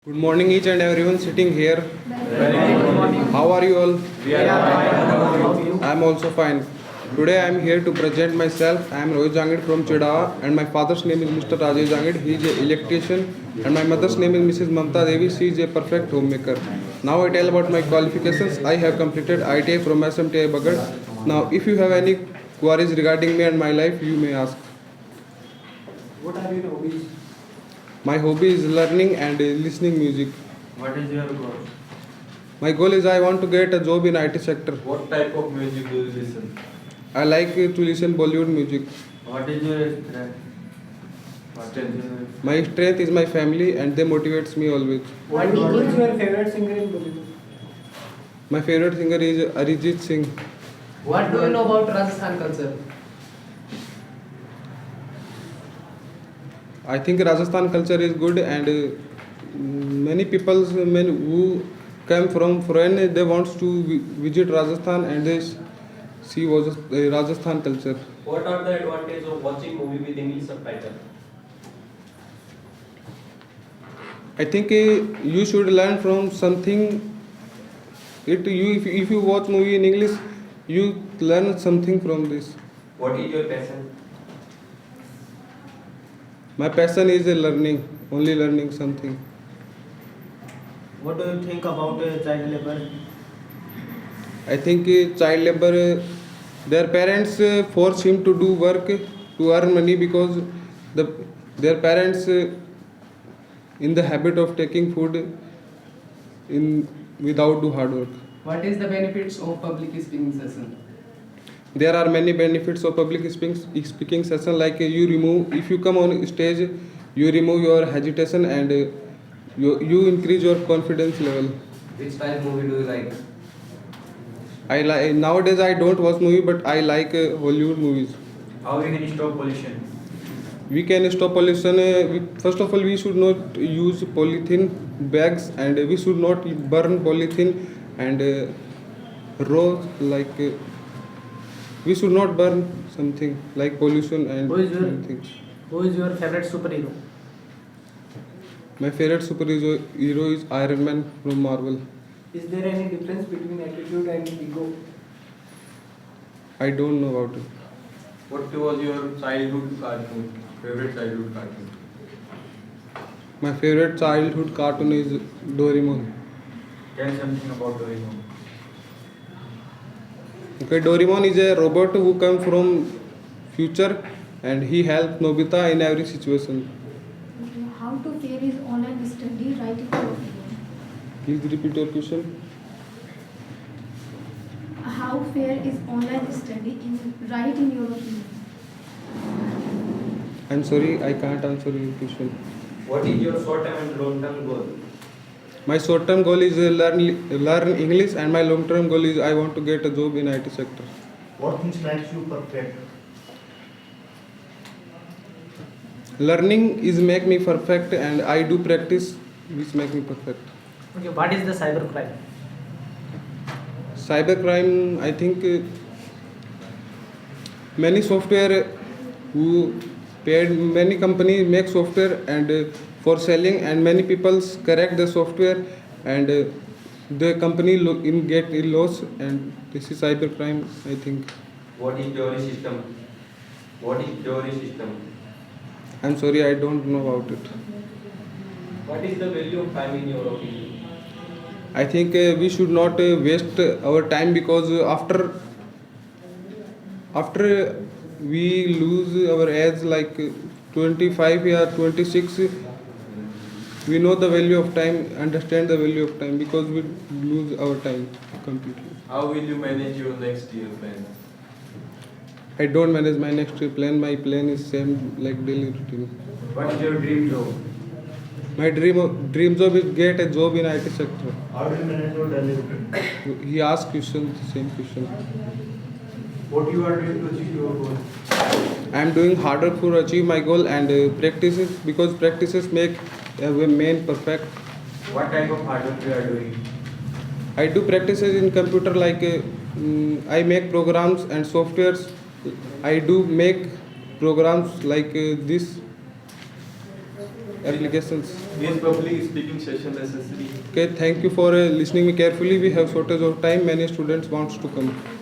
Good morning, each and everyone sitting here. Very good morning. How are you all? We are fine. How about you? I am also fine. Today I am here to present myself. I am Rohit Jangid from Chidawa, and my father's name is Mr. Rajesh Jangid. He is an electrician, and my mother's name is Mrs. Mamta Devi. She is a perfect homemaker. Now I tell about my qualifications. I have completed ITI from SMTI Bagad. Now, if you have any queries regarding me and my life, you may ask. What are your hobbies? My hobby is learning and listening music. What is your goal? My goal is I want to get a job in IT sector. What type of music do you listen? I like to listen Bollywood music. What is your strength? What is your... My strength is my family and they motivates me always. What is your favorite singer in Bollywood? My favorite singer is Arijit Singh. What do you know about Rajasthan culture? I think Rajasthan culture is good and many people who come from foreign they wants to visit Rajasthan and they see Rajasthan culture. What are the advantages of watching movie with English subtitle? I think you should learn from something. If you watch movie in English, you learn something from this. What is your passion? My passion is learning, only learning something. What do you think about child labor? I think child labor, their parents force him to do work to earn money because their parents in the habit of taking food without do hard work. What is the benefits of public speaking session? There are many benefits of public speaking session like if you come on stage, you remove your hesitation and you increase your confidence level. Which type of movie do you like? Nowadays I don't watch movie but I like Hollywood movies. How we can stop pollution? We can stop pollution. First of all, we should not use polythene bags and we should not burn polythene and raw we should not burn something like pollution and Who is your- things. Who is your favorite superhero? My favorite superhero is Iron Man from Marvel. Is there any difference between attitude and ego? I don't know about it. What was your childhood cartoon? Favorite childhood cartoon? My favorite childhood cartoon is Doraemon. Tell something about Doraemon. Okay, Doraemon is a robot who comes from future and he helps Nobita in every situation. Okay, how to fair is online study, write it your opinion. Please repeat your question. How fair is online study write in your opinion. I'm sorry, I can't answer your question. What is your short term and long term goal? My short-term goal is learn English, and my long-term goal is I want to get a job in IT sector. What things makes you perfect? Learning is make me perfect, and I do practice, which make me perfect. Okay, what is the cybercrime? Cybercrime, I think many software who paid many companies make software and for selling, and many people correct the software and the company get a loss, and this is cybercrime, I think. What is jury system? What is jury system? I'm sorry, I don't know about it. What is the value of time in your opinion? I think we should not waste our time because after we lose our age like 25 or 26, we know the value of time, understand the value of time because we lose our time completely. How will you manage your next year plan? I don't manage my next year plan. My plan is same like daily routine. What is your dream job? My dream job is get a job in IT sector. How do you manage your daily routine? He asked question, same question. What you are doing to achieve your goal? I am doing harder to achieve my goal and practices because practices make a man perfect. What type of hard work you are doing? I do practices in computer like I make programs and softwares. I do make programs like this applications. Is public speaking session necessary? Okay, thank you for listening me carefully. We have shortage of time. Many students wants to come.